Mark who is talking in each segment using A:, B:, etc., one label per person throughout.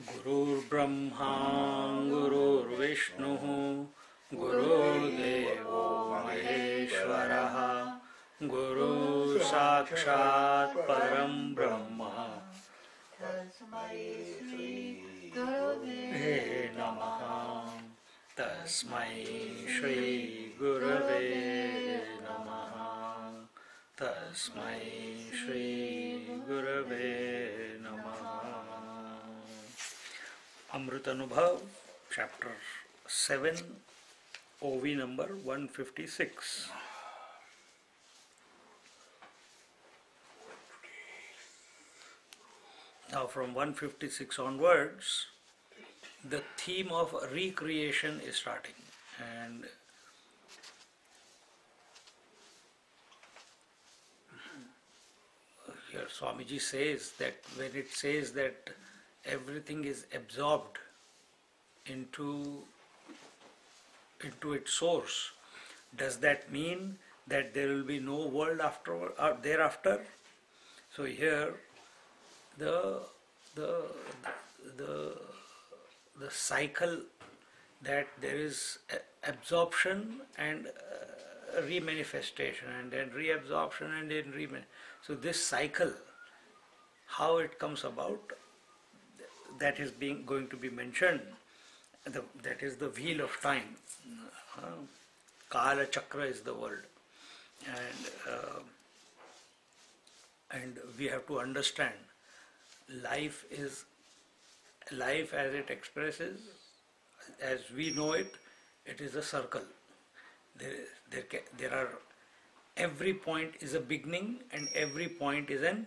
A: गुरुर्ब्रह्मा गुरुर्विष्णुः गुरुर्देवो महेश्वरः गुरुः साक्षात् परं ब्रह्म तस्मै श्री गुरवे नमः तस्मै श्री गुरवे नमः तस्मै श्री गुरवे नमः. Amrutanubhava, chapter 7, OV number 156. Now from 156 onwards, the theme of recreation is starting, and here Swamiji says that when it says that everything is absorbed into its source, does that mean that there will be no world after or thereafter? So here the cycle, that there is absorption and remanifestation, and then reabsorption and then so this cycle, how it comes about, that is going to be mentioned. That is the wheel of time. Kala Chakra is the word, and we have to understand life as it expresses, as we know it. It is a circle. There are, every point is a beginning and every point is an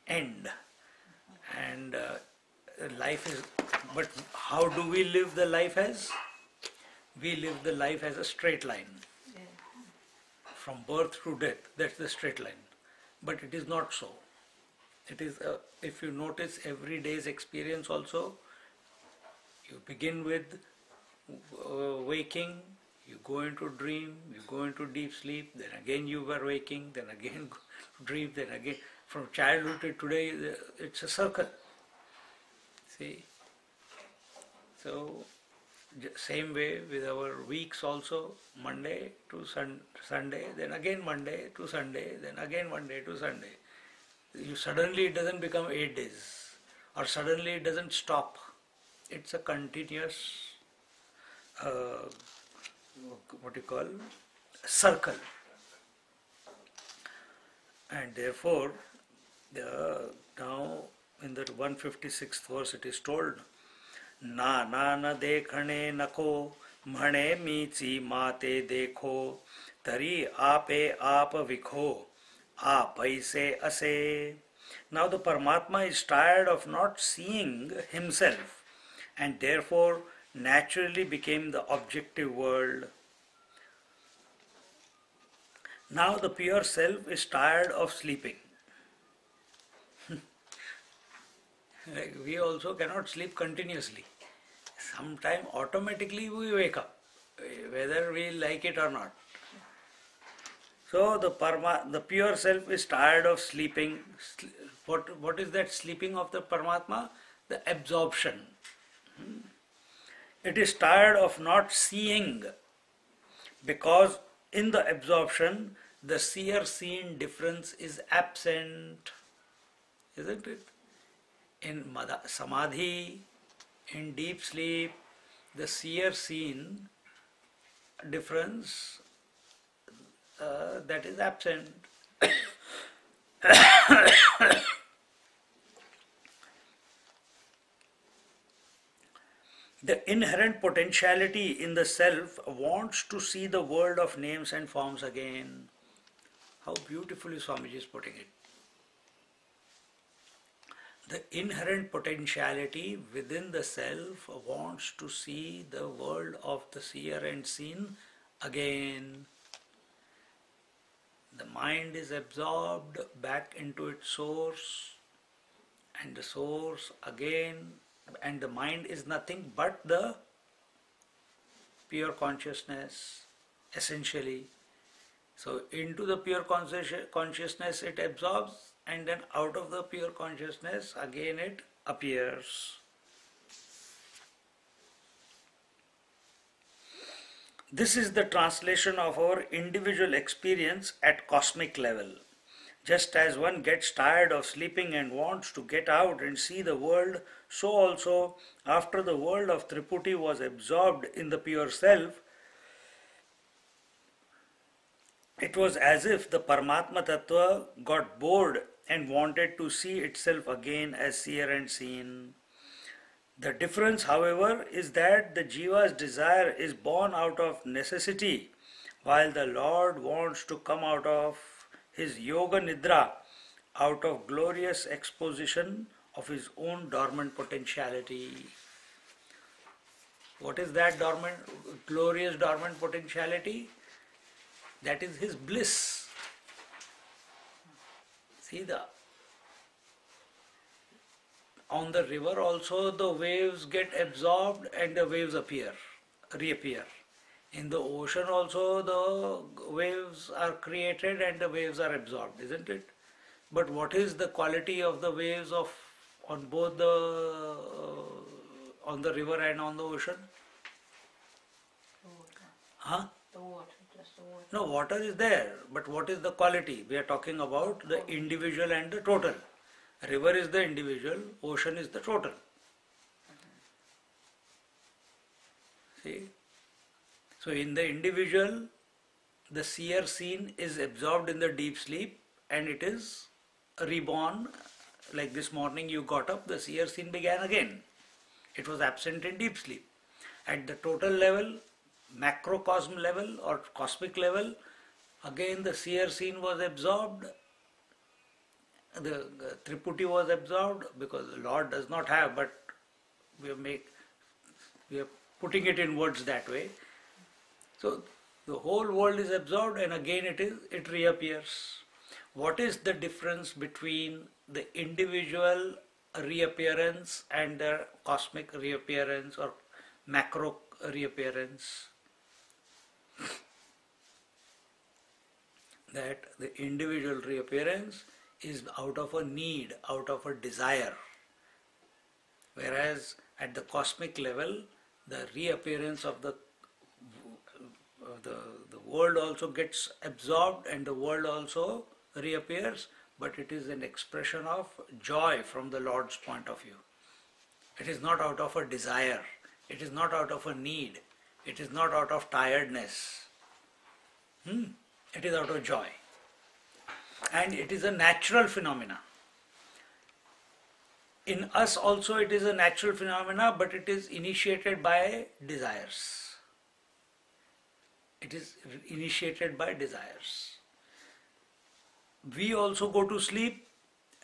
A: end, and life is, but how do we live the life as? We live the life as a straight line. From birth to death, that's the straight line. But it is not so. It is, if you notice every day's experience also, you begin with waking, you go into dream, you go into deep sleep, then again you were waking, then again dream, then again. From childhood to today, it's a circle. See? So, same way with our weeks also, Monday to Sunday, then again Monday to Sunday, then again Monday to Sunday. Suddenly it doesn't become 8 days, or suddenly it doesn't stop. It's a continuous, circle. And therefore, now in the 156th verse it is told, Na na dekhane nako mhane michi mate dekho tari ape aap vikho aapai se ase. Now the Paramatma is tired of not seeing himself, and therefore naturally became the objective world. Now the pure self is tired of sleeping. Like we also cannot sleep continuously. Sometime automatically we wake up, whether we like it or not. So the pure self is tired of sleeping. What is that sleeping of the Paramatma? The absorption. It is tired of not seeing, because in the absorption the seer-seen difference is absent, isn't it? In samadhi, in deep sleep, the seer-seen difference that is absent. The inherent potentiality in the self wants to see the world of names and forms again. How beautifully Swamiji is putting it. The inherent potentiality within the self wants to see the world of the seer and seen again. The mind is absorbed back into its source, and the source again, and the mind is nothing but the pure consciousness, essentially. So into the pure consciousness it absorbs, and then out of the pure consciousness again it appears. This is the translation of our individual experience at cosmic level. Just as one gets tired of sleeping and wants to get out and see the world, so also after the world of Triputi was absorbed in the pure self, it was as if the Paramatma Tattva got bored and wanted to see itself again as seer and seen. The difference, however, is that the Jiva's desire is born out of necessity, while the Lord wants to come out of his Yoga Nidra, out of glorious exposition of his own dormant potentiality. What is that glorious dormant potentiality? That is his bliss. See, on the river also the waves get absorbed and the waves reappear. In the ocean also the waves are created and the waves are absorbed, isn't it? But what is the quality of the waves on both on the river and on the ocean? Huh?
B: The water, just the water.
A: No, water is there, but what is the quality? We are talking about the individual and the total. River is the individual, ocean is the total. See? So in the individual, the seer seen is absorbed in the deep sleep and it is reborn. Like this morning you got up, the seer seen began again. It was absent in deep sleep. At the total level, macrocosm level or cosmic level, again the seer seen was absorbed, the Triputi was absorbed, because the Lord does not have, but we are putting it in words that way. So the whole world is absorbed and again it reappears. What is the difference between the individual reappearance and the cosmic reappearance or macro reappearance? That the individual reappearance is out of a need, out of a desire. Whereas at the cosmic level, the reappearance of the world also gets absorbed and the world also reappears, but it is an expression of joy from the Lord's point of view. It is not out of a desire, it is not out of a need, it is not out of tiredness. It is out of joy. And it is a natural phenomena. In us also it is a natural phenomena, but it is initiated by desires. It is initiated by desires. We also go to sleep,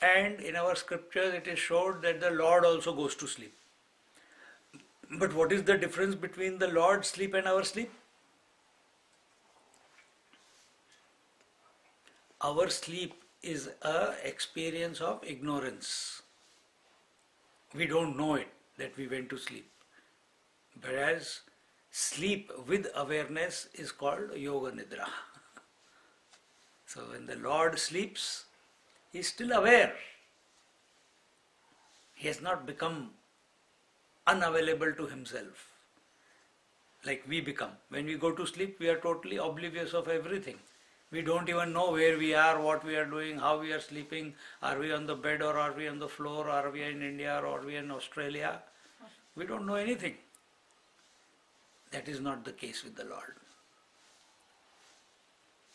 A: and in our scriptures it is showed that the Lord also goes to sleep. But what is the difference between the Lord's sleep and our sleep? Our sleep is an experience of ignorance. We don't know it, that we went to sleep. Whereas sleep with awareness is called Yoga Nidra. So when the Lord sleeps, he is still aware. He has not become unavailable to himself like we become. When we go to sleep, we are totally oblivious of everything. We don't even know where we are, what we are doing, how we are sleeping. Are we on the bed or are we on the floor? Are we in India or are we in Australia? We don't know anything. That is not the case with the Lord.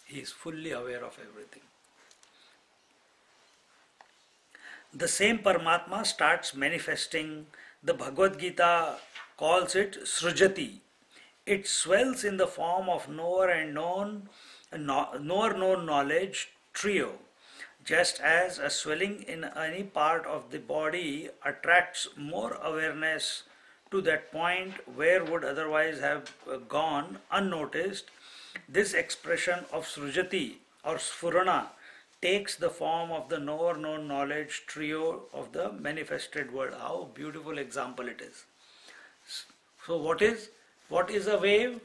A: He is fully aware of everything. The same Paramatma starts manifesting. The Bhagavad Gita calls it Srujati. It swells in the form of knower-known knowledge trio. Just as a swelling in any part of the body attracts more awareness to that point where would otherwise have gone unnoticed, this expression of Srujati or Sphurana takes the form of the knower-known knowledge trio of the manifested world. How beautiful example it is. So what is a wave?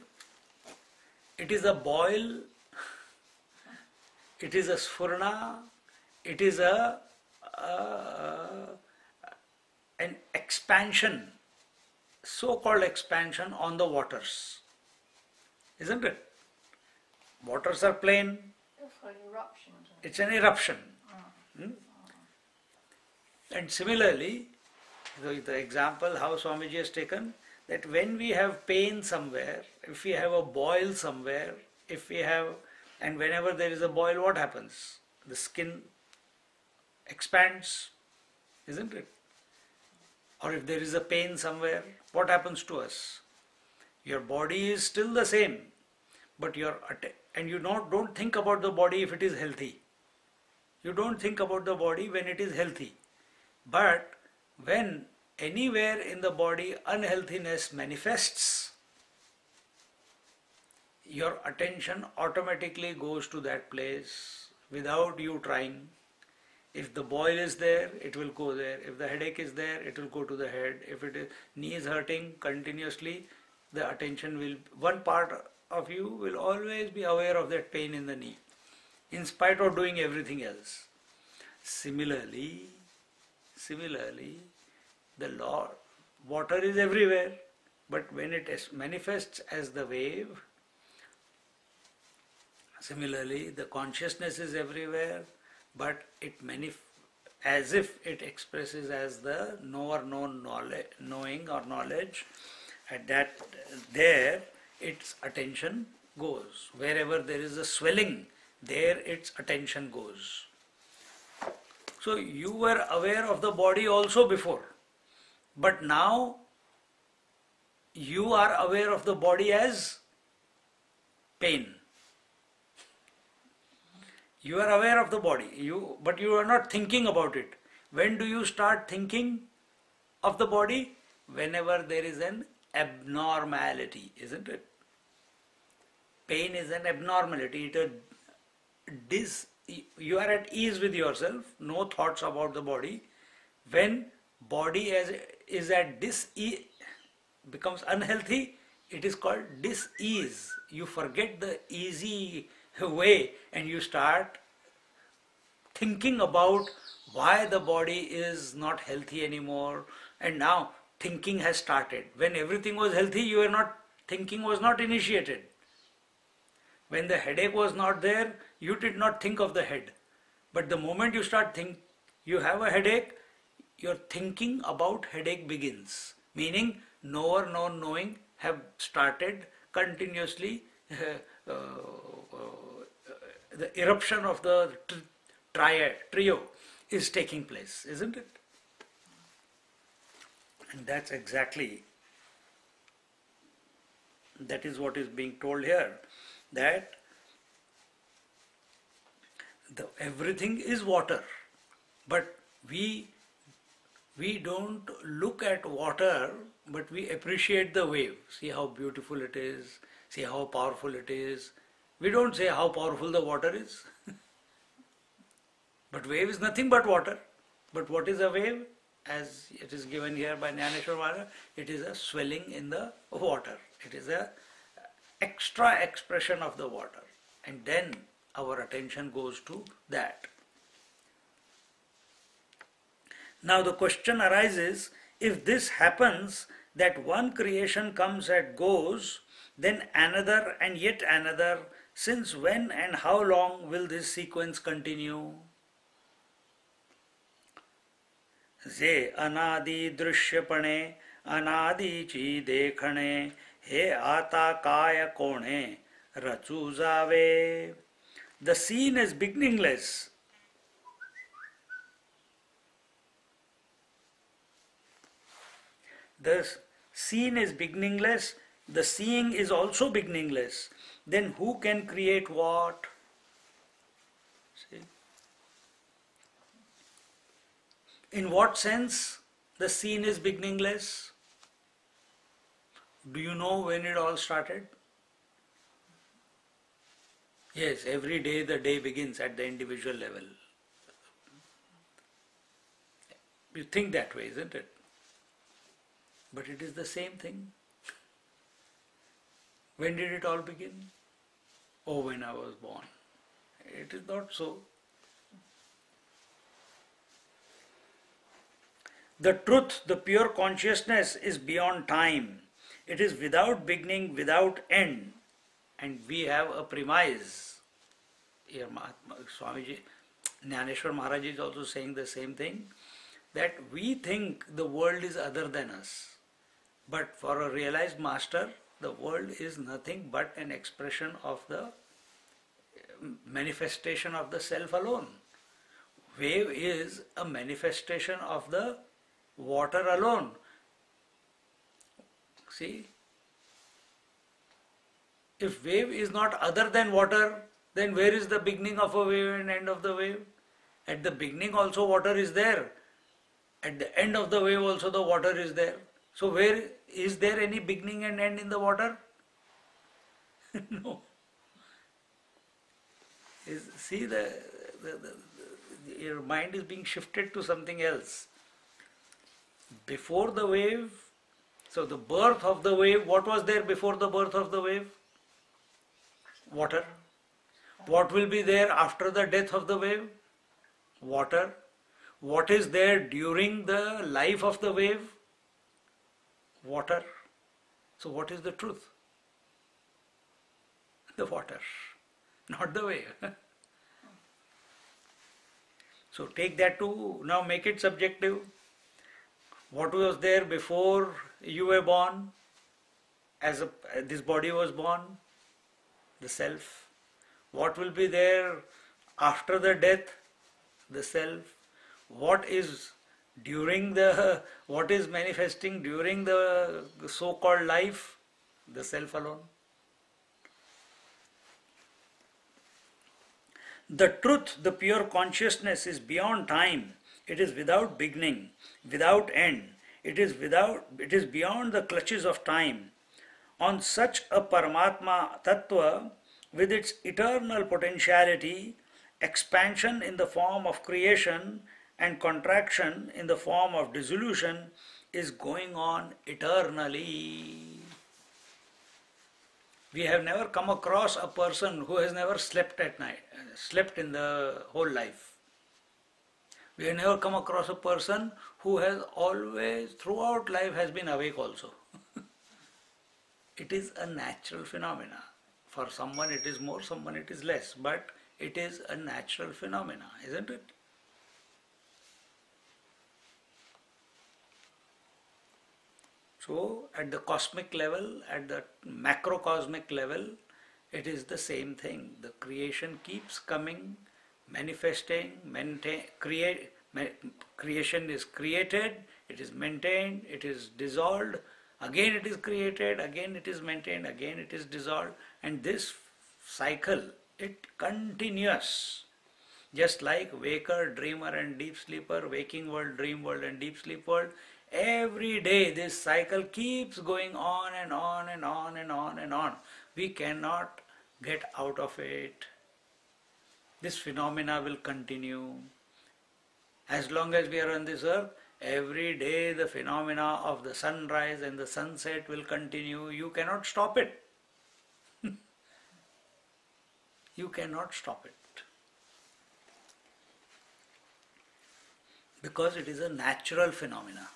A: It is a boil, it is a Sphurana, it is an expansion, so-called expansion on the waters. isn't it? Waters are plain,
B: They're full eruptions.
A: it's an eruption. Hmm? And similarly, the example how Swamiji has taken, that when we have pain somewhere, if we have a boil somewhere, and whenever there is a boil, what happens? The skin expands, isn't it? Or if there is a pain somewhere, what happens to us? Your body is still the same, but and you don't think about the body if it is healthy. You don't think about the body when it is healthy. But when anywhere in the body unhealthiness manifests, your attention automatically goes to that place without you trying. If the boil is there, it will go there. If the headache is there, it will go to the head. If it is knee is hurting continuously, the attention will, one part of you will always be aware of that pain in the knee, in spite of doing everything else. Similarly, the law, water is everywhere, but when it manifests as the wave, similarly the consciousness is everywhere, but it as if it expresses as the knower known knowledge, knowing or knowledge. At that, there its attention goes. Wherever there is a swelling, there its attention goes. So you were aware of the body also before, but now you are aware of the body as pain. You are aware of the body, but you are not thinking about it. When do you start thinking of the body? Whenever there is an abnormality, isn't it? Pain is an abnormality. You are at ease with yourself, no thoughts about the body. When body is at dis-ease, becomes unhealthy, it is called dis-ease. You forget the easy way and you start thinking about why the body is not healthy anymore, and now thinking has started. When everything was healthy, thinking was not initiated. When the headache was not there, you did not think of the head. But the moment you you have a headache, your thinking about headache begins. Meaning, knower, known, knowing have started continuously. The eruption of the trio is taking place, isn't it? And that is what is being told here, that everything is water, but we don't look at water, but we appreciate the wave. See how beautiful it is, see how powerful it is. We don't say how powerful the water is. But wave is nothing but water. But what is a wave? As it is given here by Jnaneshwar Maharaj, it is a swelling in the water. It is a extra expression of the water. And then our attention goes to that. Now the question arises, if this happens, that one creation comes and goes, then another and yet another, since when and how long will this sequence continue? जे अनादि दृश्यपणे अनादि ची देखणे हे आता काय कोणे रचू जावे. The scene is beginningless. The scene is beginningless. The seeing is also beginningless. Then who can create what? See? In what sense the scene is beginningless? Do you know when it all started? Yes, every day the day begins at the individual level. You think that way, isn't it? But it is the same thing. When did it all begin? Oh, when I was born. It is not so. The truth, the pure consciousness is beyond time. It is without beginning, without end. And we have a premise. Here Swamiji, Jnaneshwar Maharaj is also saying the same thing, that we think the world is other than us. But for a realized master, the world is nothing but an expression of the manifestation of the self alone. Wave is a manifestation of the water alone. See? If wave is not other than water, then where is the beginning of a wave and end of the wave? At the beginning also water is there. At the end of the wave also the water is there. So where is there any beginning and end in the water? No. See, your mind is being shifted to something else. Before the wave, so the birth of the wave, what was there before the birth of the wave? Water. What will be there after the death of the wave? Water. What is there during the life of the wave? Water. So what is the truth? The water, not the wave. So take that too, now make it subjective. What was there before you were born? This body was born? The self. What will be there after the death? The self. What is manifesting during the so-called life? The self alone. The truth, the pure consciousness, is beyond time. It is without beginning, without end. It is beyond the clutches of time. On such a Paramatma Tattva, with its eternal potentiality, expansion in the form of creation and contraction in the form of dissolution is going on eternally. We have never come across a person who has never slept at night, slept in the whole life. We have never come across a person who has always, throughout life, has been awake also. It is a natural phenomena. For someone it is more, someone it is less, but it is a natural phenomena, isn't it? So at the cosmic level, at the macrocosmic level, it is the same thing. The creation keeps coming, manifesting, creation is created, it is maintained, it is dissolved, again it is created, again it is maintained, again it is dissolved, and this cycle, it continues. Just like waker, dreamer and deep sleeper, waking world, dream world and deep sleep world, every day this cycle keeps going on and on and on and on and on. We cannot get out of it. This phenomena will continue. As long as we are on this earth, every day the phenomena of the sunrise and the sunset will continue. You cannot stop it. You cannot stop it. Because it is a natural phenomena.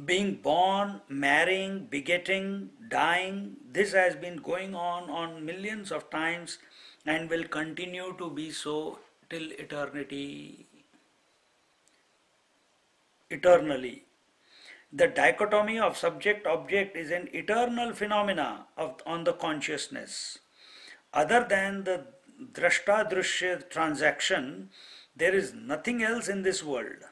A: Being born, marrying, begetting, dying, this has been going on millions of times and will continue to be so till eternity. Eternally. The dichotomy of subject-object is an eternal phenomena on the consciousness. Other than the drashta-drushya transaction, there is nothing else in this world.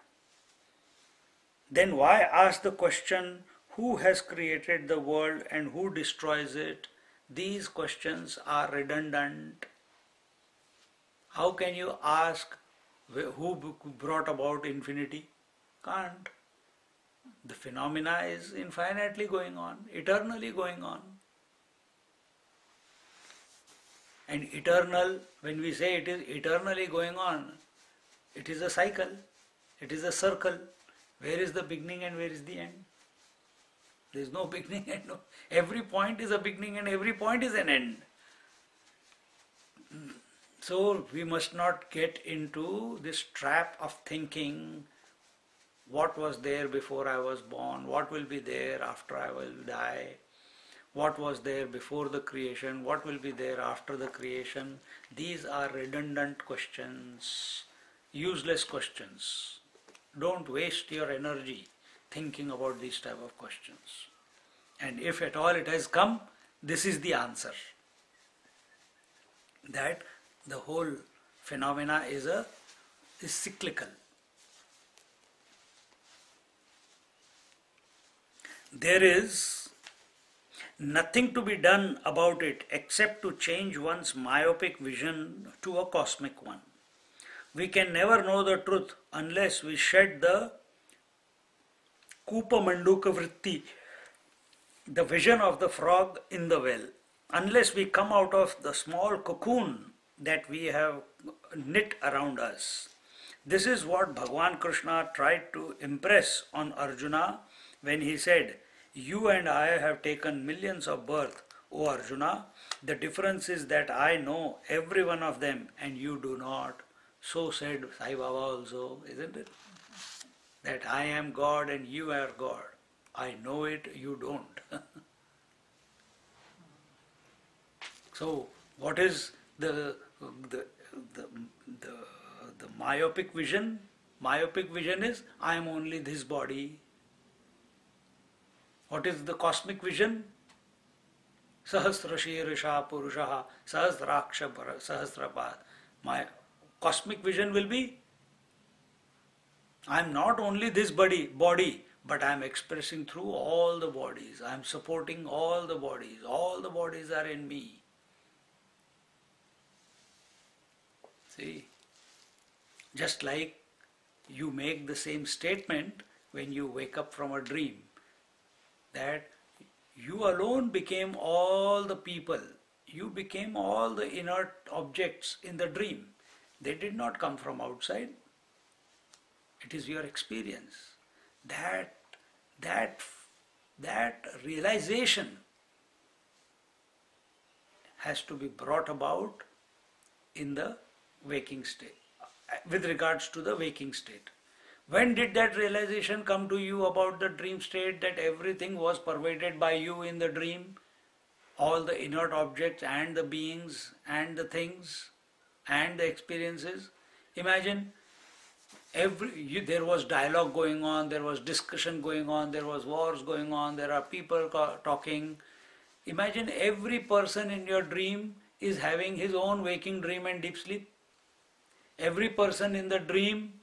A: Then why ask the question, who has created the world and who destroys it? These questions are redundant. How can you ask who brought about infinity? Can't. The phenomena is infinitely going on, eternally going on. And eternal, when we say it is eternally going on, it is a cycle, it is a circle. Where is the beginning and where is the end? There is no beginning and no. Every point is a beginning and every point is an end. So we must not get into this trap of thinking what was there before I was born, what will be there after I will die, what was there before the creation, what will be there after the creation. These are redundant questions, useless questions. Don't waste your energy thinking about these type of questions. And if at all it has come, this is the answer. That the whole phenomena is cyclical. There is nothing to be done about it except to change one's myopic vision to a cosmic one. We can never know the truth unless we shed the Kupa Manduka Vritti, the vision of the frog in the well. Unless we come out of the small cocoon that we have knit around us. This is what Bhagwan Krishna tried to impress on Arjuna when he said, "You and I have taken millions of births, O Arjuna. The difference is that I know every one of them and you do not." So said Sai Baba also, isn't it? That I am God and you are God. I know it, you don't. So what is the myopic vision? Myopic vision is I am only this body. What is the cosmic vision? Sahasra Shirisha Purushaha Sahasraksha Sahasrapad. My cosmic vision will be I am not only this body, but I am expressing through all the bodies. I am supporting all the bodies. All the bodies are in me. See, just like you make the same statement when you wake up from a dream, that you alone became all the people, you became all the inert objects in the dream. They did not come from outside. It is your experience. That realization has to be brought about in the waking state, with regards to the waking state. When did that realization come to you about the dream state, that everything was pervaded by you in the dream? All the inert objects and the beings and the things and the experiences. Imagine there was dialogue going on, there was discussion going on, there was wars going on, there are people talking. Imagine every person in your dream is having his own waking dream and deep sleep. Every person in the dream,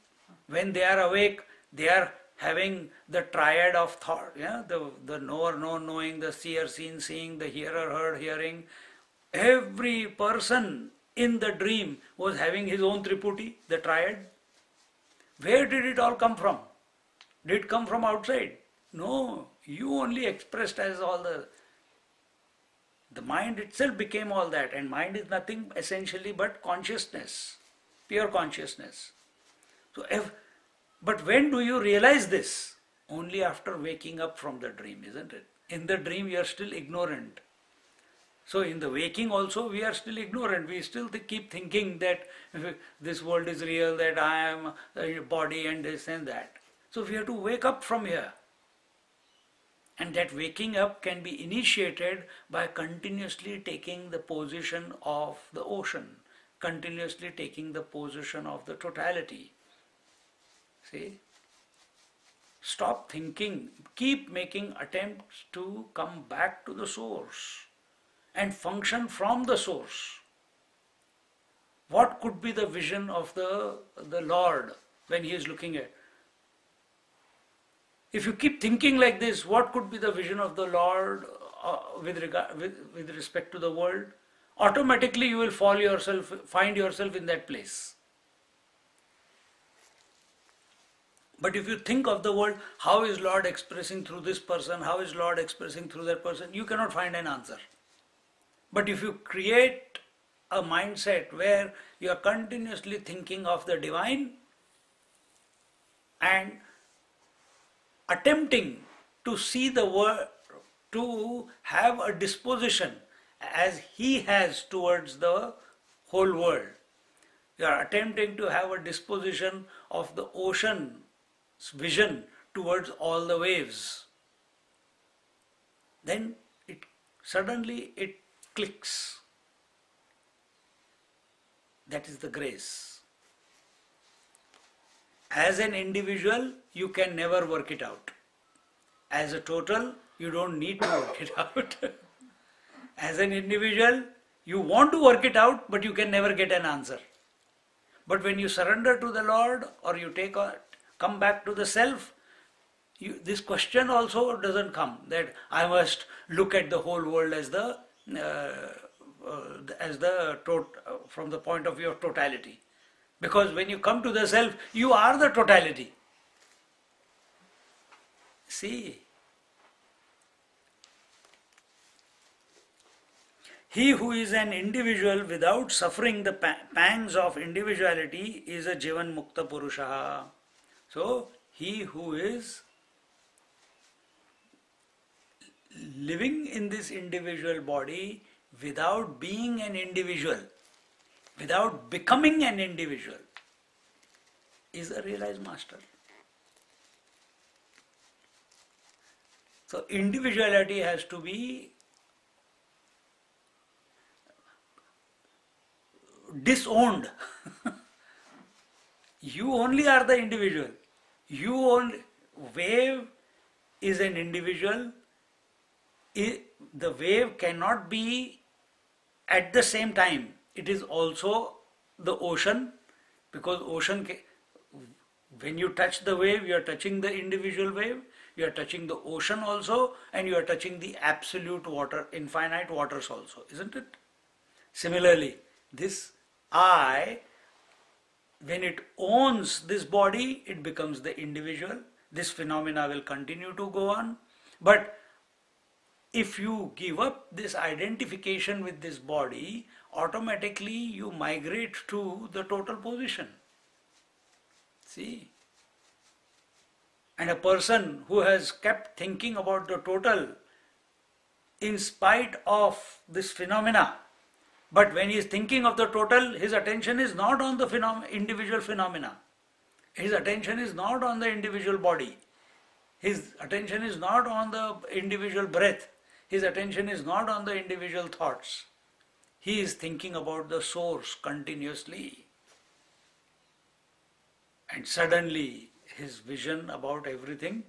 A: when they are awake, they are having the triad of thought, the knower knowing, the seer seeing, the hearer heard hearing. Every person in the dream was having his own triputi, the triad. Where did it all come from? Did it come from outside? No, you only expressed as all the mind itself became all that, and mind is nothing essentially but consciousness, pure consciousness. But when do you realize this? Only after waking up from the dream, isn't it? In the dream you are still ignorant. So in the waking also we are still ignorant. We still keep thinking that this world is real, that I am a body and this and that. So we have to wake up from here. And that waking up can be initiated by continuously taking the position of the ocean, continuously taking the position of the totality. See? Stop thinking, keep making attempts to come back to the source and function from the source. What could be the vision of the Lord when He is looking at? If you keep thinking like this, what could be the vision of the Lord with respect to the world? Automatically you will find yourself in that place. But if you think of the world, how is Lord expressing through this person, how is Lord expressing through that person, you cannot find an answer. But if you create a mindset where you are continuously thinking of the divine and attempting to see the world, to have a disposition as He has towards the whole world, You are attempting to have a disposition of the ocean's vision towards all the waves. Then suddenly it clicks. That is the grace. As an individual, you can never work it out. As a total, you don't need to work it out. As an individual, you want to work it out, but you can never get an answer. But when you surrender to the Lord, or you come back to the self, this question also doesn't come, that I must look at the whole world from the point of view of totality. Because when you come to the self, you are the totality. See, he who is an individual without suffering the pangs of individuality is a Jivan Mukta Purusha. So, he who is living in this individual body without being an individual, without becoming an individual, is a realized master. So individuality has to be disowned. You only are the individual. Wave is an individual. The wave cannot be at the same time. It is also the ocean, because when you touch the wave, you are touching the individual wave, you are touching the ocean also, and you are touching the absolute water, infinite waters also, isn't it? Similarly, this I, when it owns this body, it becomes the individual. This phenomena will continue to go on. But if you give up this identification with this body, automatically you migrate to the total position. See? And a person who has kept thinking about the total in spite of this phenomena, but when he is thinking of the total, his attention is not on the individual phenomena. His attention is not on the individual body. His attention is not on the individual breath. His attention is not on the individual thoughts. He is thinking about the source continuously. And suddenly his vision about everything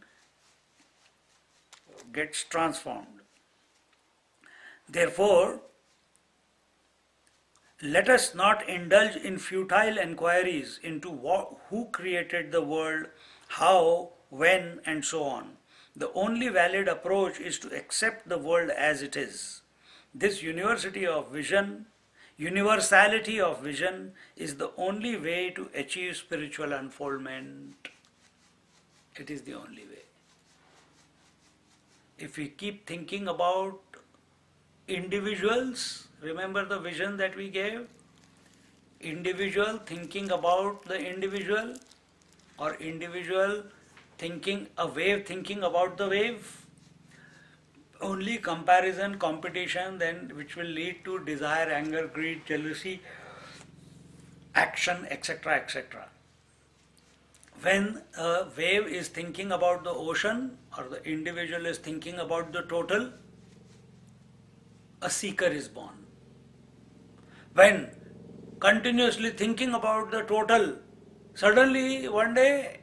A: gets transformed. Therefore, let us not indulge in futile enquiries into who created the world, how, when, and so on. The only valid approach is to accept the world as it is. This universality of vision is the only way to achieve spiritual unfoldment. It is the only way. If we keep thinking about individuals, remember the vision that we gave? Individual thinking about the individual, or individual a wave thinking about the wave. Only comparison, competition, then which will lead to desire, anger, greed, jealousy, action, etc., etc. When a wave is thinking about the ocean, or the individual is thinking about the total, a seeker is born. When continuously thinking about the total, suddenly one day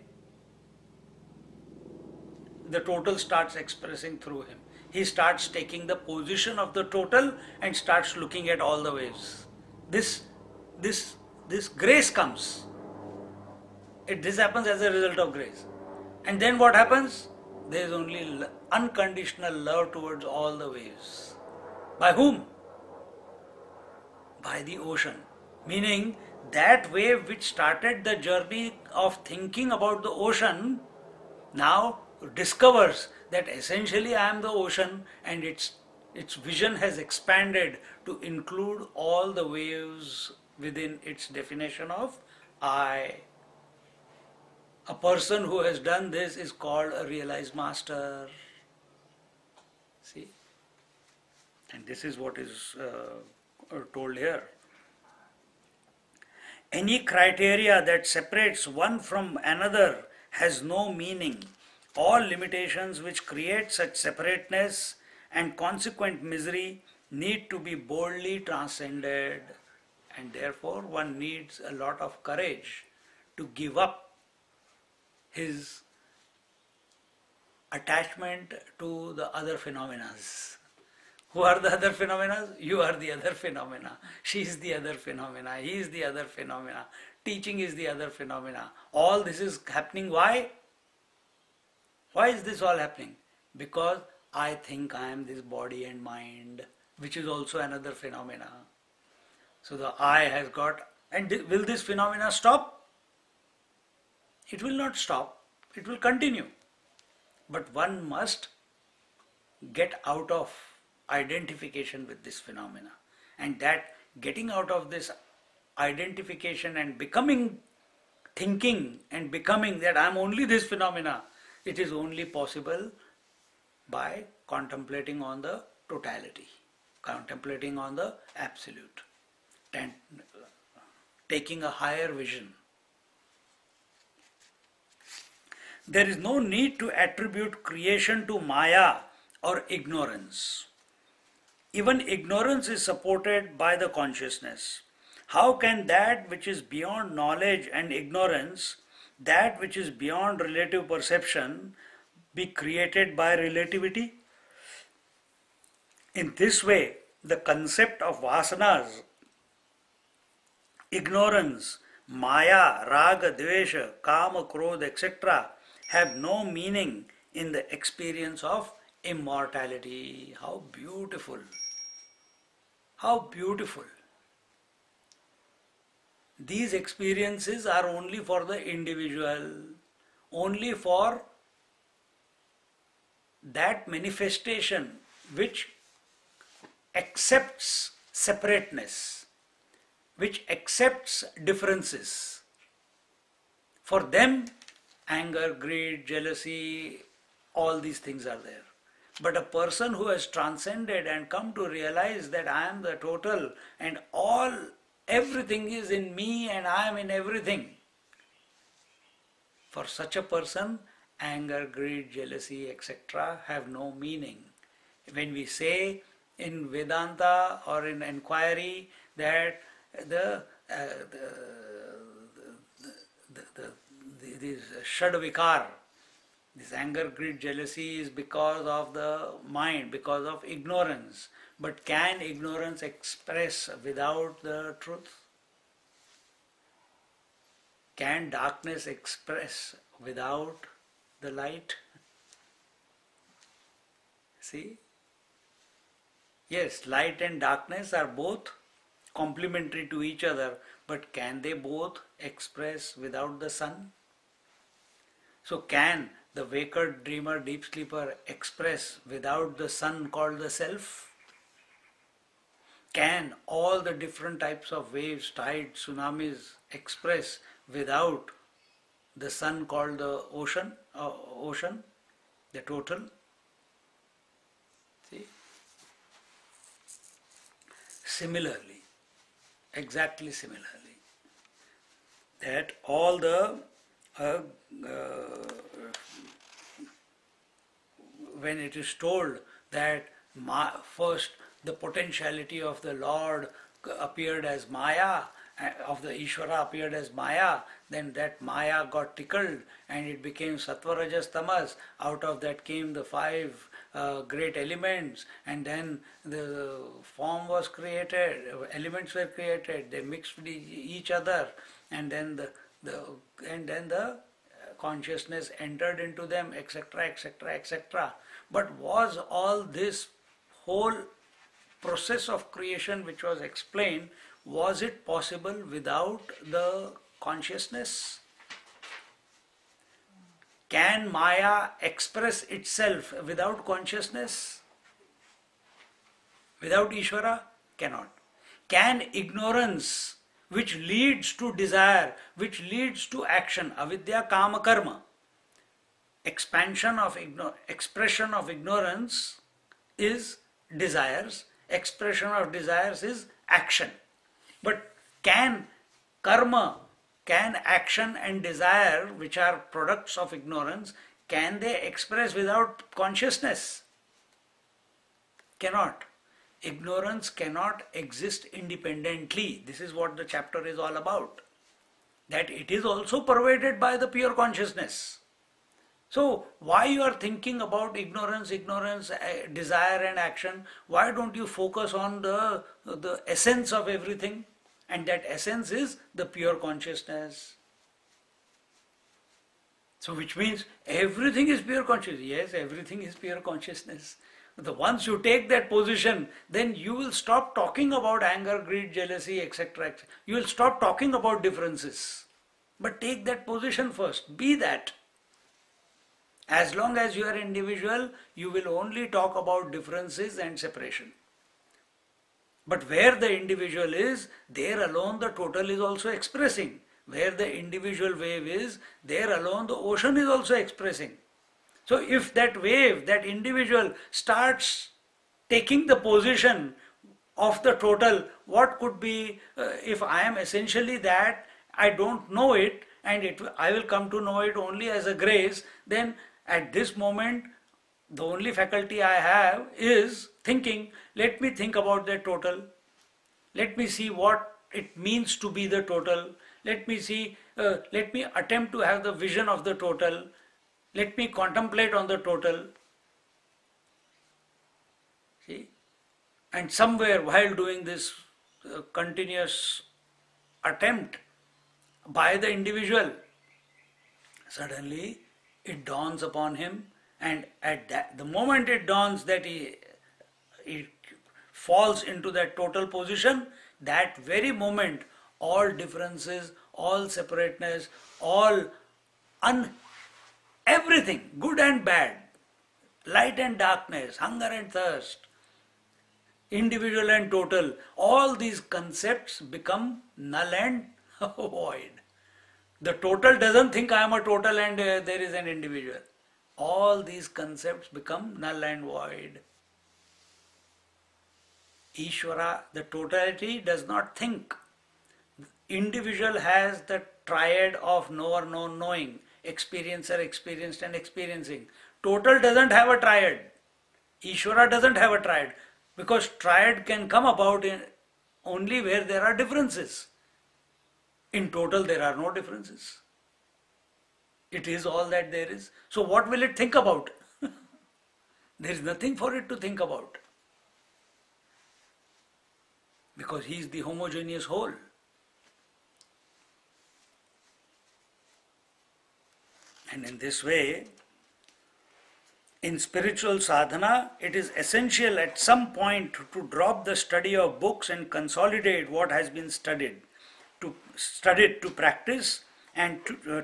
A: the total starts expressing through him. He starts taking the position of the total and starts looking at all the waves. This grace comes. This happens as a result of grace. And then what happens? There is only unconditional love towards all the waves. By whom? By the ocean. Meaning that wave which started the journey of thinking about the ocean now discovers that essentially I am the ocean, and its vision has expanded to include all the waves within its definition of I. A person who has done this is called a realized master. See? And this is what is told here. Any criteria that separates one from another has no meaning. All limitations which create such separateness and consequent misery need to be boldly transcended, and therefore one needs a lot of courage to give up his attachment to the other phenomena. Who are the other phenomena? You are the other phenomena. She is the other phenomena. He is the other phenomena. Teaching is the other phenomena. All this is happening. Why? Why is this all happening? Because I think I am this body and mind, which is also another phenomena. So the I has got, and will this phenomena stop? It will not stop. It will continue. But one must get out of identification with this phenomena, and that getting out of this identification and becoming, thinking and becoming that I am only this phenomena, it is only possible by contemplating on the totality, contemplating on the absolute, and taking a higher vision. There is no need to attribute creation to Maya or ignorance. Even ignorance is supported by the consciousness. How can that which is beyond knowledge and ignorance, that which is beyond relative perception, be created by relativity? In this way, the concept of vasanas, ignorance, Maya, Raga, Dvesha, Kama, Krodha, etc. have no meaning in the experience of immortality. How beautiful! How beautiful! These experiences are only for the individual, only for that manifestation which accepts separateness, which accepts differences. For them, anger, greed, jealousy, all these things are there. But a person who has transcended and come to realize that I am the total and everything is in me and I am in everything. For such a person, anger, greed, jealousy, etc. have no meaning. When we say in Vedanta or in inquiry that these Shadvikar, this anger, greed, jealousy is because of the mind, because of ignorance. But can ignorance express without the truth? Can darkness express without the light? See? Yes, light and darkness are both complementary to each other, but can they both express without the sun? So can the waker, dreamer, deep sleeper express without the sun called the self? Can all the different types of waves, tides, tsunamis express without the sun called the ocean, the total? See? Similarly, exactly similarly, that all the when it is told that first the potentiality of the Lord appeared as Maya, of the Ishvara appeared as Maya, then that Maya got tickled and it became Sattva, Rajas, Tamas. Out of that came the five great elements, and then the form was created, elements were created, they mixed with each other, and then the consciousness entered into them, etc., etc., etc. But was all this whole process of creation which was explained, was it possible without the consciousness? Can Maya express itself without consciousness? Without Ishvara? Cannot. Can ignorance, which leads to desire, which leads to action, avidya, kama, karma, expression of ignorance is desires, expression of desires is action. But can karma, can action and desire, which are products of ignorance, can they express without consciousness? Cannot. Ignorance cannot exist independently. This is what the chapter is all about. That it is also pervaded by the pure consciousness. So, why you are thinking about ignorance, desire and action? Why don't you focus on the essence of everything? And that essence is the pure consciousness. So, which means everything is pure consciousness. Yes, everything is pure consciousness. Once you take that position, then you will stop talking about anger, greed, jealousy, etc. You will stop talking about differences. But take that position first. Be that. As long as you are individual, you will only talk about differences and separation. But where the individual is, there alone the total is also expressing. Where the individual wave is, there alone the ocean is also expressing. So if that wave, that individual starts taking the position of the total, what could be, if I am essentially that, I don't know it, and I will come to know it only as a grace, then at this moment, the only faculty I have is thinking. Let me think about the total. Let me see what it means to be the total. Let me see, let me attempt to have the vision of the total. Let me contemplate on the total. See? And somewhere while doing this continuous attempt by the individual, suddenly it dawns upon him, and at that, the moment it dawns that he falls into that total position, that very moment all differences, all separateness, everything, good and bad, light and darkness, hunger and thirst, individual and total, all these concepts become null and void. The total doesn't think I am a total and there is an individual. All these concepts become null and void. Ishvara, the totality, does not think. Individual has the triad of knower, known, knowing, experiencer, experienced and experiencing. Total doesn't have a triad. Ishvara doesn't have a triad, because triad can come about only where there are differences. In total there are no differences. It is all that there is. So what will it think about? There is nothing for it to think about. Because he is the homogeneous whole. And in this way, in spiritual sadhana, it is essential at some point to drop the study of books and consolidate what has been studied, to practice, and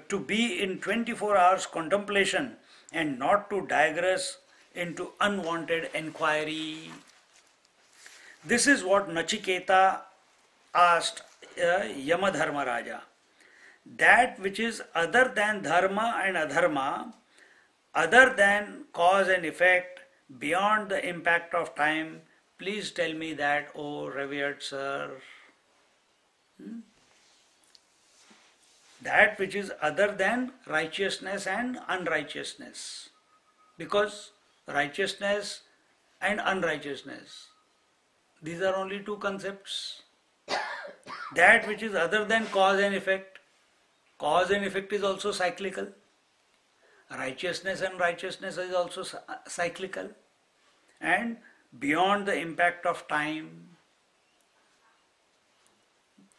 A: to be in 24 hours contemplation, and not to digress into unwanted enquiry. This is what Nachiketa asked Yamadharmaraja. That which is other than dharma and adharma, other than cause and effect, beyond the impact of time, please tell me that, O revered sir. That which is other than righteousness and unrighteousness. Because righteousness and unrighteousness, these are only two concepts. That which is other than cause and effect. Cause and effect is also cyclical. Righteousness and righteousness is also cyclical. And beyond the impact of time.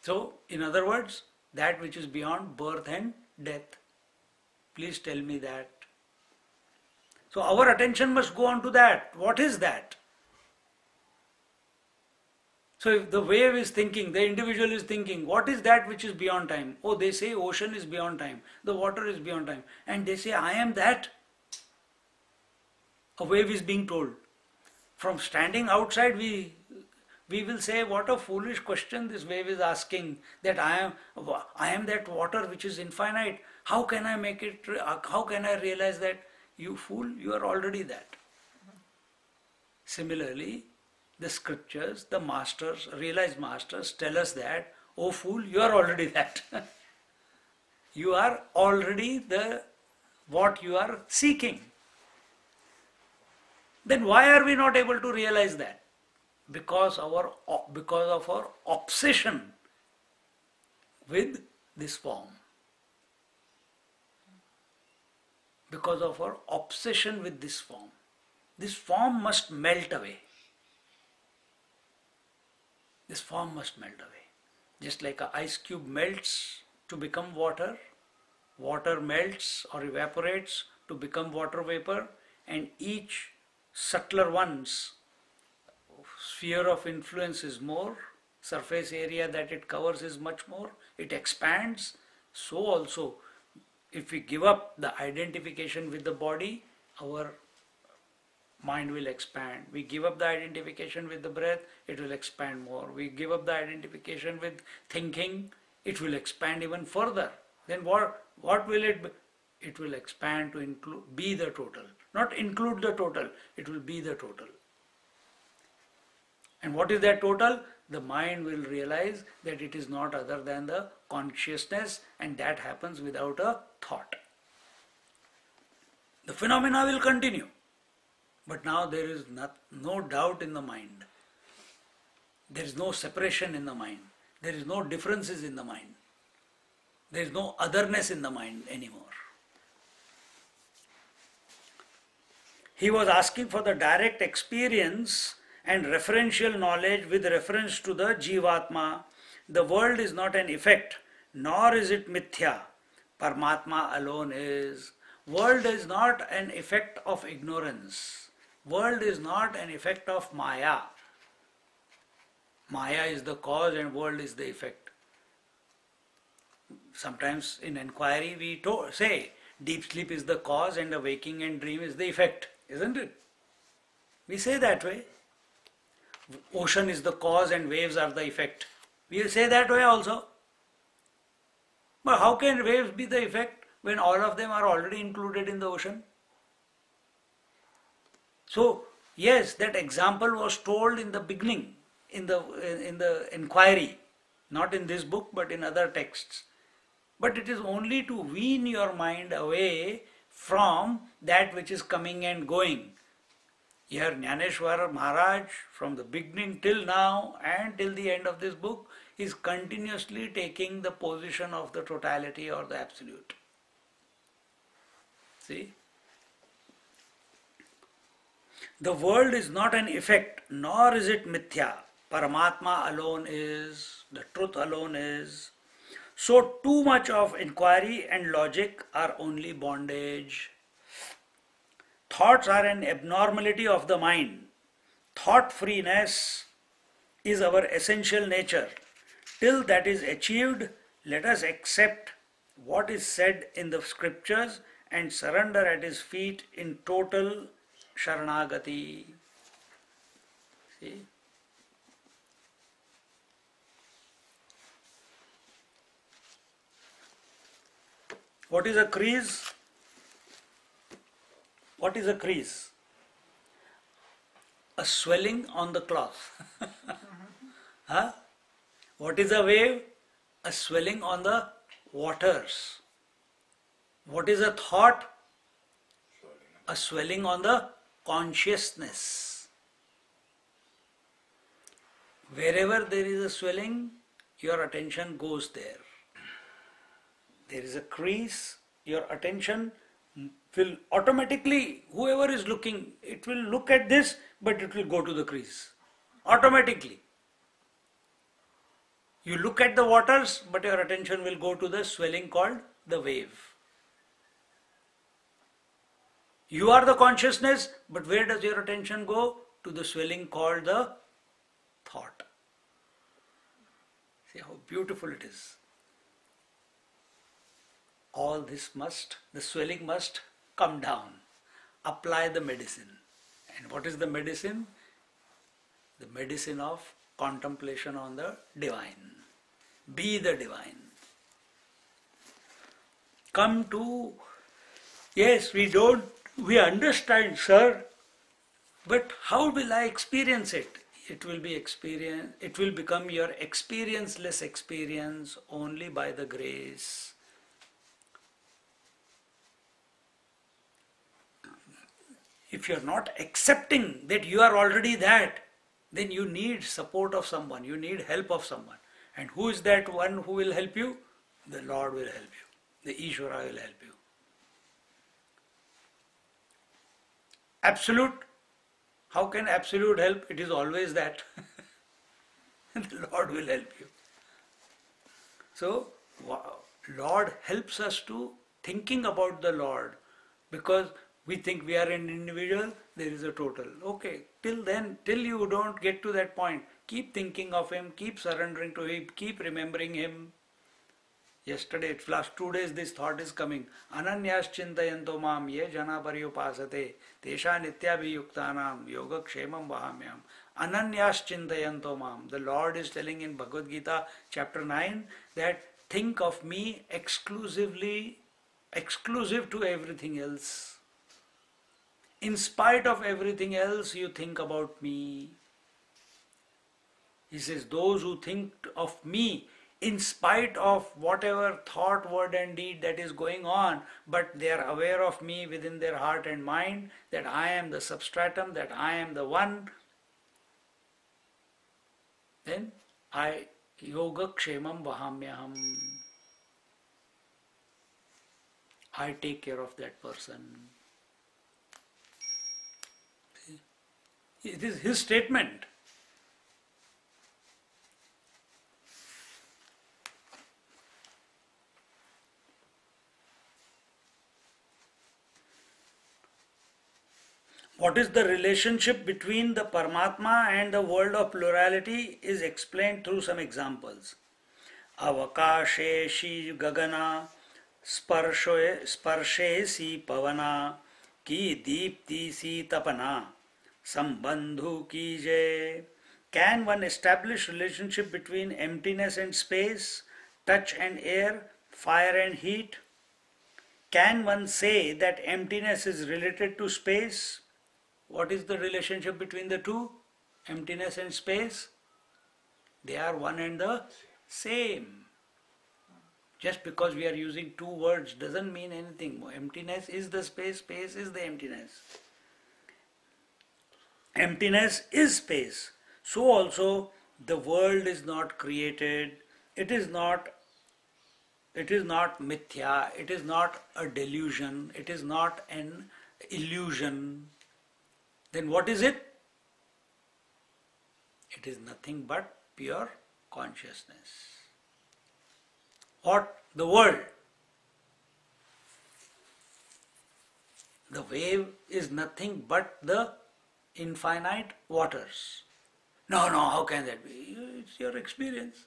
A: So, in other words, that which is beyond birth and death. Please tell me that. So our attention must go on to that. What is that? So if the wave is thinking, the individual is thinking, what is that which is beyond time? Oh, they say ocean is beyond time, the water is beyond time. And they say, I am that. A wave is being told. From standing outside, we will say, what a foolish question this wave is asking, that I am that water which is infinite. How can I make it, how can I realize that? You fool, you are already that. Similarly, the scriptures, the masters, realized masters tell us that, Oh fool, you are already that. You are already what you are seeking. Then why are we not able to realize that? Because of our obsession with this form. Because of our obsession with this form. This form must melt away. This form must melt away. Just like an ice cube melts to become water, water melts or evaporates to become water vapor, and each subtler one's sphere of influence is more, surface area that it covers is much more, it expands. So also, if we give up the identification with the body, our mind will expand. We give up the identification with the breath, it will expand more. We give up the identification with thinking, it will expand even further. Then what will it be? It will expand to include, be the total. Not include the total, it will be the total. And what is that total? The mind will realize that it is not other than the consciousness, and that happens without a thought. The phenomena will continue, but now there is no doubt in the mind. There is no separation in the mind. There is no differences in the mind. There is no otherness in the mind anymore. He was asking for the direct experience and referential knowledge with reference to the Jivatma. The world is not an effect, nor is it mithya. Paramatma alone is. World is not an effect of ignorance. World is not an effect of Maya. Maya is the cause and world is the effect. Sometimes in inquiry we say deep sleep is the cause and the waking and dream is the effect, isn't it? We say that way. Ocean is the cause and waves are the effect. We will say that way also. But how can waves be the effect when all of them are already included in the ocean? So, yes, that example was told in the beginning, in the inquiry, not in this book but in other texts. But it is only to wean your mind away from that which is coming and going. Here Jnaneshwar Maharaj, from the beginning till now and till the end of this book, is continuously taking the position of the totality or the absolute. See? The world is not an effect, nor is it mithya. Paramatma alone is, the truth alone is. So too much of inquiry and logic are only bondage. Thoughts are an abnormality of the mind. Thought freeness is our essential nature. Till that is achieved, let us accept what is said in the scriptures and surrender at his feet in total Sharanagati. See? What is a crease? What is a crease? A swelling on the cloth. Huh? What is a wave? A swelling on the waters. What is a thought? A swelling on the consciousness. Wherever there is a swelling, your attention goes there. There is a crease, your attention will automatically, whoever is looking, it will look at this, but it will go to the crease. Automatically. You look at the waters, but your attention will go to the swelling called the wave. You are the consciousness, but where does your attention go? To the swelling called the thought. See how beautiful it is. All this the swelling must come down. Apply the medicine. And what is the medicine? The medicine of contemplation on the divine. Be the divine. Come to, yes, we understand, sir, but how will I experience it? it will be experience, it will become your experienceless experience only by the grace. If you are not accepting that you are already that, then you need support of someone, you need help of someone. And who is that one who will help you? The Lord will help you. The Ishvara will help you. Absolute. How can absolute help? It is always that. The Lord will help you. So, Lord helps us to thinking about the Lord, because we think we are an individual, there is a total. Okay, till then, till you don't get to that point, keep thinking of Him, keep surrendering to Him, keep remembering Him. Yesterday, last 2 days, this thought is coming. Ananyas chintayanto mam ye jana paryupasate tesha nityabhiyuktanam yoga kshemam vahamyam. Ananyas chintayanto mam. The Lord is telling in Bhagavad Gita chapter 9 that think of me exclusive to everything else. In spite of everything else, you think about me. He says, those who think of me in spite of whatever thought, word and deed that is going on, but they are aware of me within their heart and mind, that I am the substratum, that I am the one, then I yoga kshemam vahamyaham. I take care of that person. It is his statement. What is the relationship between the Paramatma and the world of plurality is explained through some examples. Avakashe shi gagana sparshe si pavana ki deepti si tapana sambandhu ki jay. Can one establish relationship between emptiness and space, touch and air, fire and heat? Can one say that emptiness is related to space? What is the relationship between the two? Emptiness and space? They are one and the same. Just because we are using two words doesn't mean anything. Emptiness is the space, space is the emptiness. Emptiness is space. So also the world is not created. It is not mithya. It is not a delusion. It is not an illusion. Then what is it? It is nothing but pure consciousness. What? The world. The wave is nothing but the infinite waters. No, how can that be? It's your experience.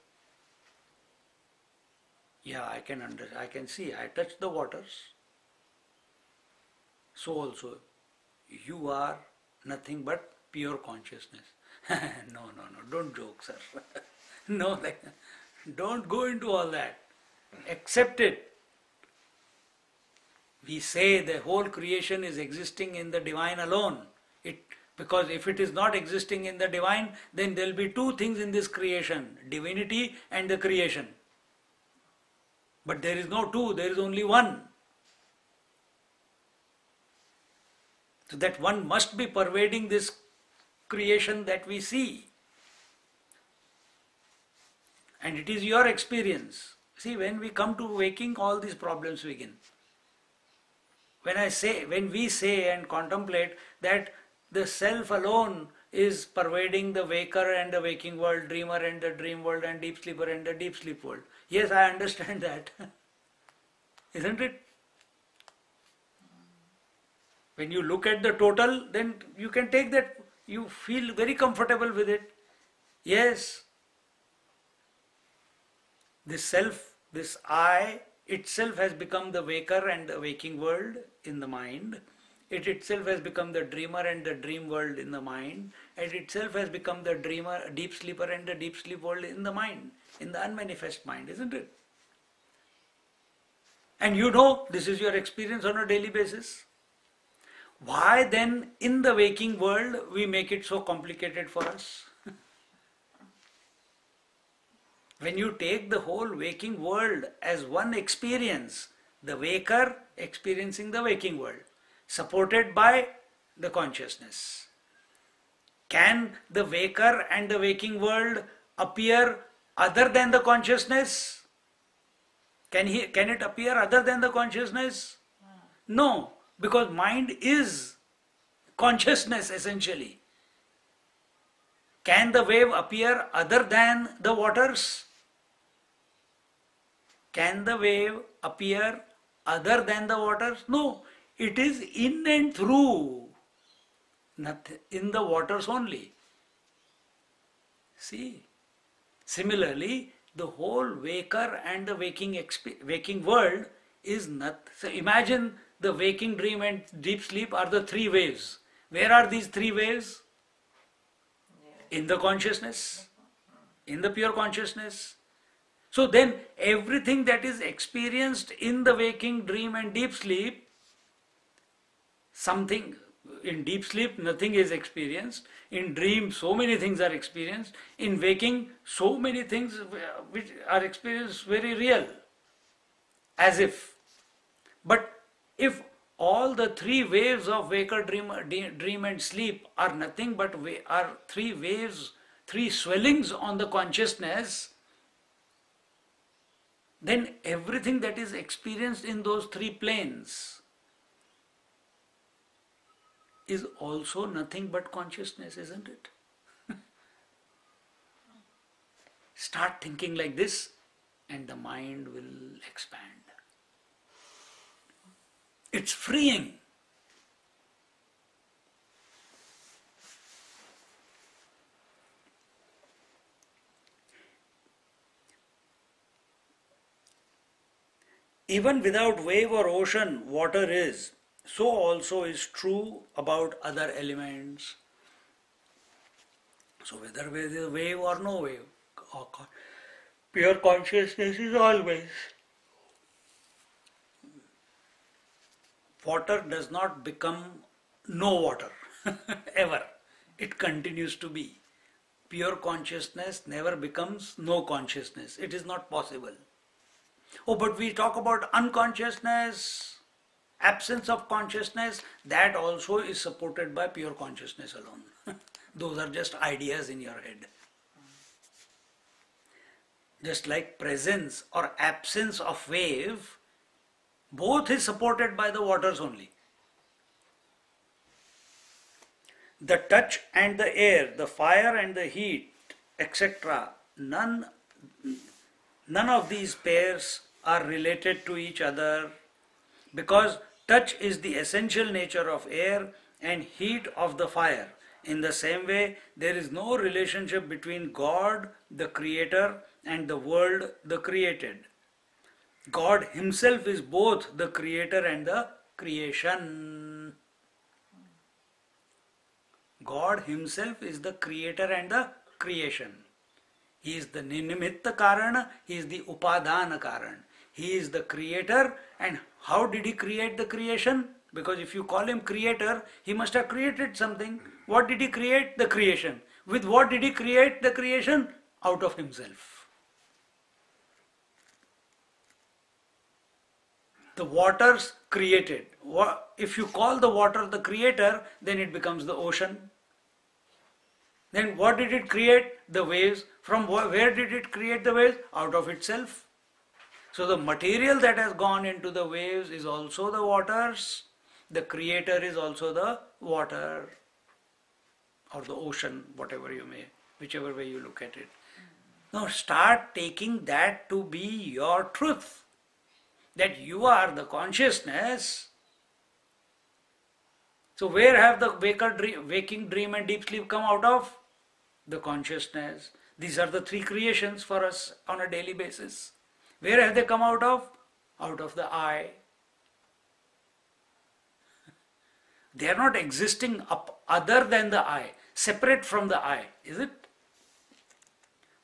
A: Yeah, I can see, I touch the waters. So also, you are nothing but pure consciousness. No, don't joke, sir. No, don't go into all that. Accept it. We say the whole creation is existing in the divine alone. Because if it is not existing in the divine, then there will be two things in this creation, divinity and the creation. But there is no two, there is only one. So that one must be pervading this creation that we see. And it is your experience. See, when we come to waking, all these problems begin. When we say and contemplate that the self alone is pervading the waker and the waking world, dreamer and the dream world, and deep sleeper and the deep sleep world. Yes, I understand that. Isn't it? When you look at the total, then you can take that, you feel very comfortable with it. Yes, this self, this I itself has become the waker and the waking world in the mind. It itself has become the dreamer and the dream world in the mind. It itself has become the dreamer, deep sleeper and the deep sleep world in the mind, in the unmanifest mind, isn't it? And you know this is your experience on a daily basis. Why then in the waking world we make it so complicated for us? When you take the whole waking world as one experience, the waker experiencing the waking world, supported by the consciousness. Can the waker and the waking world appear other than the consciousness? Can it appear other than the consciousness? No, because mind is consciousness essentially. Can the wave appear other than the waters? Can the wave appear other than the waters? No, it is in and through, nothing in the waters only. See, similarly, the whole waker and the waking world is nothing. So imagine the waking dream and deep sleep are the three waves. Where are these three waves? In the consciousness, in the pure consciousness. So then everything that is experienced in the waking dream and deep sleep, something in deep sleep nothing is experienced, in dream so many things are experienced, in waking so many things which are experienced very real, as if. But if all the three waves of waker, dream and sleep are nothing but are three waves, three swellings on the consciousness, then everything that is experienced in those three planes is also nothing but consciousness, isn't it? Start thinking like this and the mind will expand. It's freeing. Even without wave or ocean, water is. So also is true about other elements. So whether there is a wave or no wave, pure consciousness is always. Water does not become no water, ever. It continues to be. Pure consciousness never becomes no consciousness. It is not possible. Oh, but we talk about unconsciousness, absence of consciousness, that also is supported by pure consciousness alone. Those are just ideas in your head. Just like presence or absence of wave, both is supported by the waters only. The touch and the air, the fire and the heat, etc., none of these pairs are related to each other, because touch is the essential nature of air and heat of the fire. In the same way, there is no relationship between God, the creator, and the world, the created. God himself is both the creator and the creation. God himself is the creator and the creation. He is the nimitta karana, he is the upadana karan. He is the creator, and how did he create the creation? Because if you call him creator, he must have created something. What did he create? The creation. With what did he create the creation? Out of himself. The waters created. If you call the water the creator, then it becomes the ocean. Then what did it create? The waves. From where did it create the waves? Out of itself. So the material that has gone into the waves is also the waters. The creator is also the water or the ocean, whatever you may, whichever way you look at it. Now start taking that to be your truth. That you are the consciousness. So where have the waking dream and deep sleep come out of? The consciousness. These are the three creations for us on a daily basis. Where have they come out of? Out of the I. They are not existing other than the I, separate from the I, is it?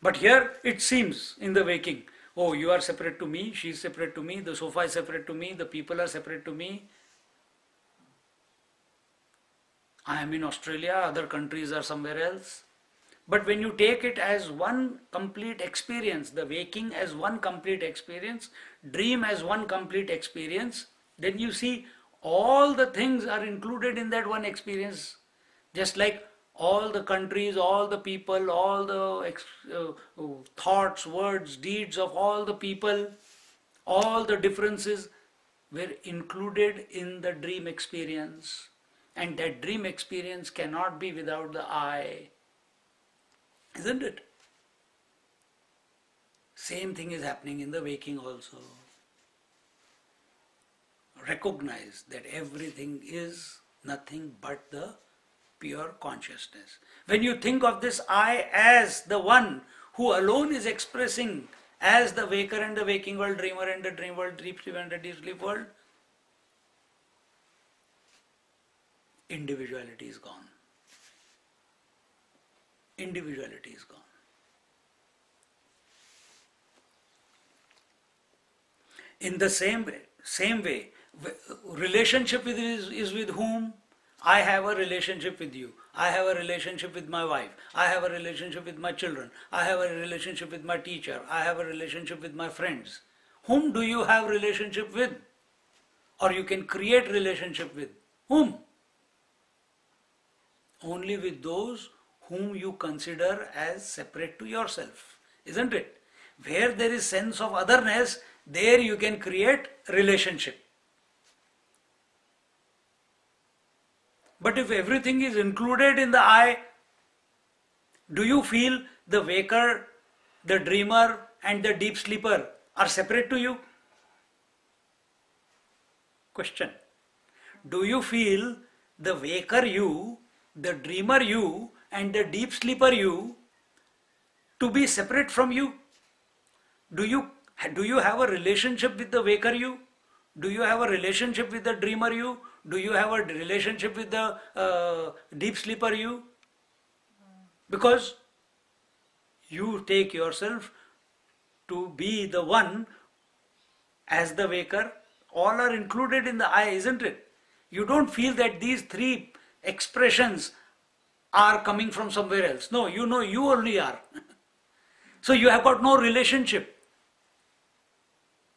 A: But here it seems in the waking, oh, you are separate to me, she is separate to me, the sofa is separate to me, the people are separate to me. I am in Australia, other countries are somewhere else. But when you take it as one complete experience, the waking as one complete experience, dream as one complete experience, then you see all the things are included in that one experience. Just like all the countries, all the people, all the thoughts, words, deeds of all the people, all the differences were included in the dream experience. And that dream experience cannot be without the I. Isn't it? Same thing is happening in the waking also. Recognize that everything is nothing but the pure consciousness. When you think of this I as the one who alone is expressing as the waker and the waking world, dreamer and the dream world, deep sleep and the deep sleep world, individuality is gone. Individuality is gone. In the same way, relationship is with whom? I have a relationship with you. I have a relationship with my wife. I have a relationship with my children. I have a relationship with my teacher. I have a relationship with my friends. Whom do you have relationship with? Or you can create relationship with. Whom? Only with those whom you consider as separate to yourself. Isn't it? Where there is sense of otherness, there you can create relationship. But if everything is included in the I, do you feel the waker, the dreamer and the deep sleeper are separate to you? Question. Do you feel the waker you, the dreamer you and the deep sleeper you to be separate from you? Do you have a relationship with the waker you? Do you have a relationship with the dreamer you? Do you have a relationship with the deep sleeper you? Because you take yourself to be the one as the waker. All are included in the I, isn't it? You don't feel that these three expressions are coming from somewhere else. No, you know you only are. So you have got no relationship.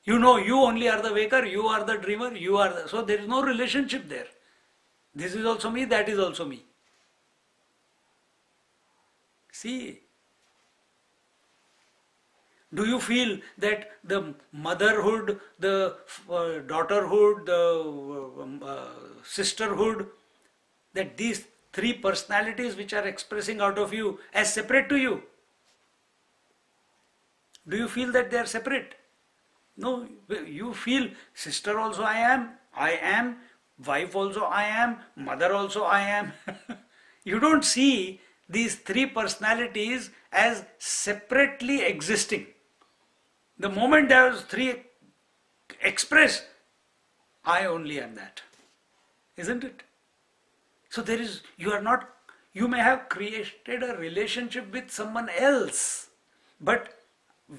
A: You know you only are the waker, you are the dreamer, you are the... So there is no relationship there. This is also me, that is also me. See, do you feel that the motherhood, the daughterhood, the sisterhood, that these three personalities which are expressing out of you as separate to you? Do you feel that they are separate? No, you feel sister also I am, wife also I am, mother also I am. You don't see these three personalities as separately existing. The moment those three express, I only am that. Isn't it? So you may have created a relationship with someone else, but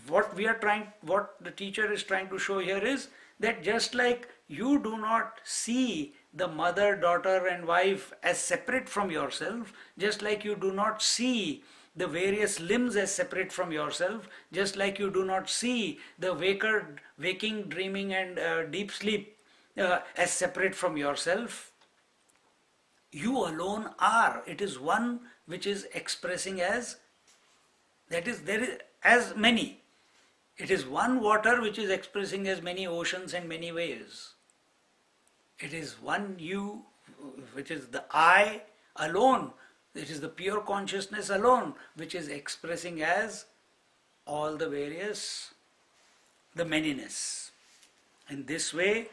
A: what the teacher is trying to show here is that just like you do not see the mother, daughter and wife as separate from yourself, just like you do not see the various limbs as separate from yourself, just like you do not see the waking, dreaming and deep sleep as separate from yourself, you alone are. It is one which is expressing as, that is, there is as many. It is one water which is expressing as many oceans and many waves. It is one you, which is the I alone. It is the pure consciousness alone which is expressing as all the various, the manyness. In this way,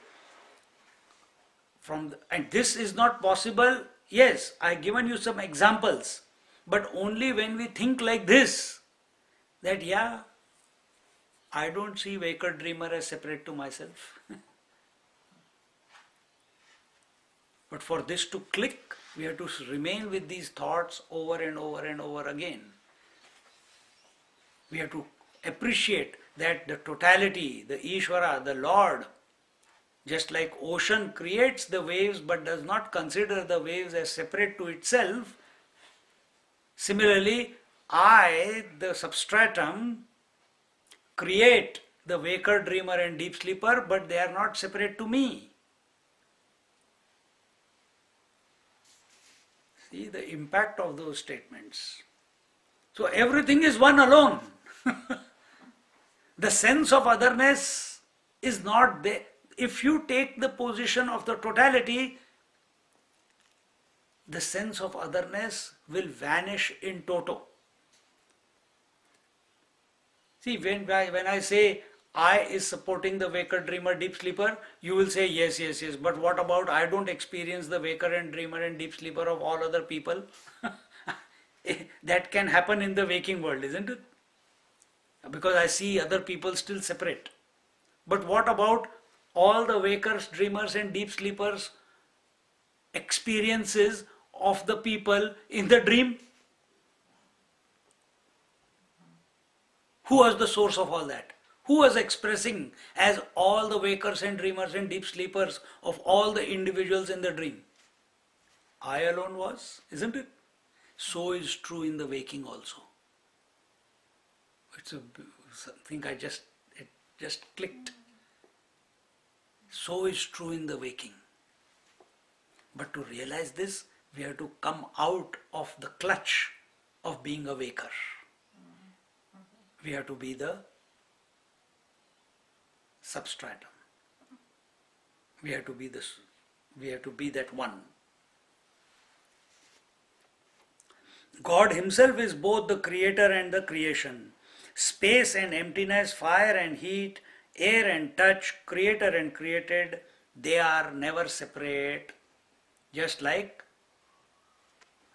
A: and this is not possible. Yes, I have given you some examples, but only when we think like this, that yeah, I don't see waker dreamer as separate to myself. But for this to click, we have to remain with these thoughts over and over and over again. We have to appreciate that the totality, the Ishvara, the Lord, just like ocean creates the waves but does not consider the waves as separate to itself, similarly, I, the substratum, create the waker, dreamer and deep sleeper, but they are not separate to me. See the impact of those statements. So everything is one alone. The sense of otherness is not there. If you take the position of the totality, the sense of otherness will vanish in toto. See, when I say I is supporting the waker, dreamer, deep sleeper, you will say yes, yes, yes. But what about I don't experience the waker and dreamer and deep sleeper of all other people? That can happen in the waking world, isn't it? Because I see other people still separate. But what about all the wakers, dreamers and deep sleepers experiences of the people in the dream? Who was the source of all that? Who was expressing as all the wakers and dreamers and deep sleepers of all the individuals in the dream? I alone was, isn't it? So is true in the waking also. It's something it just clicked. So is true in the waking. But to realize this, we have to come out of the clutch of being a waker. We have to be the substratum. We have to be that one. God himself is both the creator and the creation. Space and emptiness, fire and heat, air and touch, creator and created, they are never separate. Just like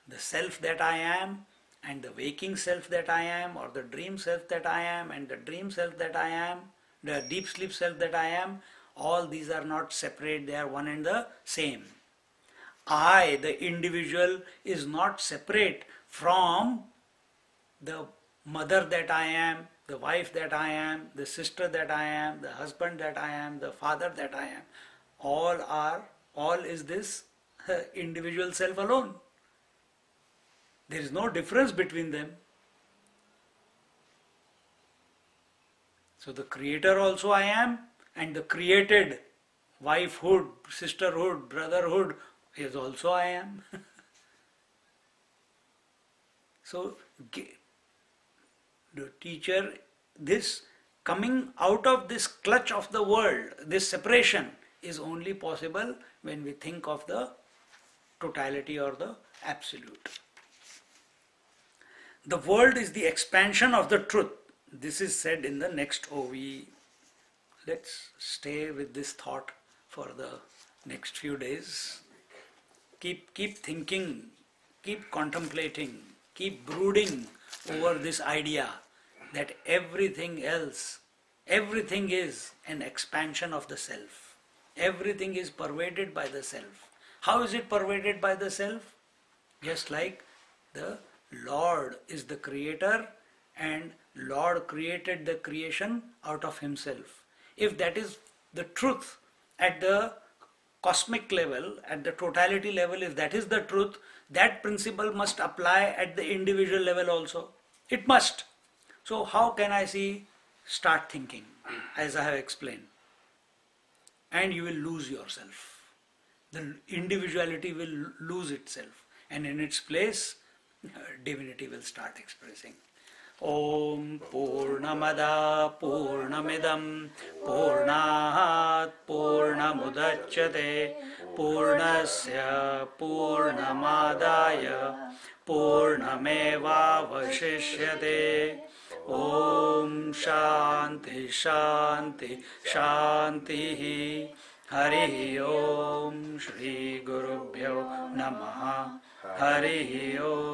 A: the self that I am and the waking self that I am, or the dream self that I am and the dream self that I am, the deep sleep self that I am, all these are not separate, they are one and the same. I, the individual, is not separate from the mother that I am, the wife that I am, the sister that I am, the husband that I am, the father that I am. All is this individual self alone. There is no difference between them. So the creator also I am, and the created wifehood, sisterhood, brotherhood is also I am. So the teacher, this coming out of this clutch of the world, this separation is only possible when we think of the totality or the absolute. The world is the expansion of the truth. This is said in the next OV. Let's stay with this thought for the next few days. Keep thinking, keep contemplating, keep brooding over this idea that everything else, everything is an expansion of the self. Everything is pervaded by the self. How is it pervaded by the self? Just like the Lord is the creator and Lord created the creation out of himself. If that is the truth at the cosmic level, at the totality level, if that is the truth, that principle must apply at the individual level also. It must. So how can I start thinking, as I have explained? And you will lose yourself. The individuality will lose itself, and in its place, divinity will start expressing. Om Purnamada Purnamidam Purnat Purnamudachyate Purnasya Purnamadaya Purnameva Vashishyate. Om Shanti Shanti Shanti. Hari Om Shri Gurubhyo Namaha. Hari Om.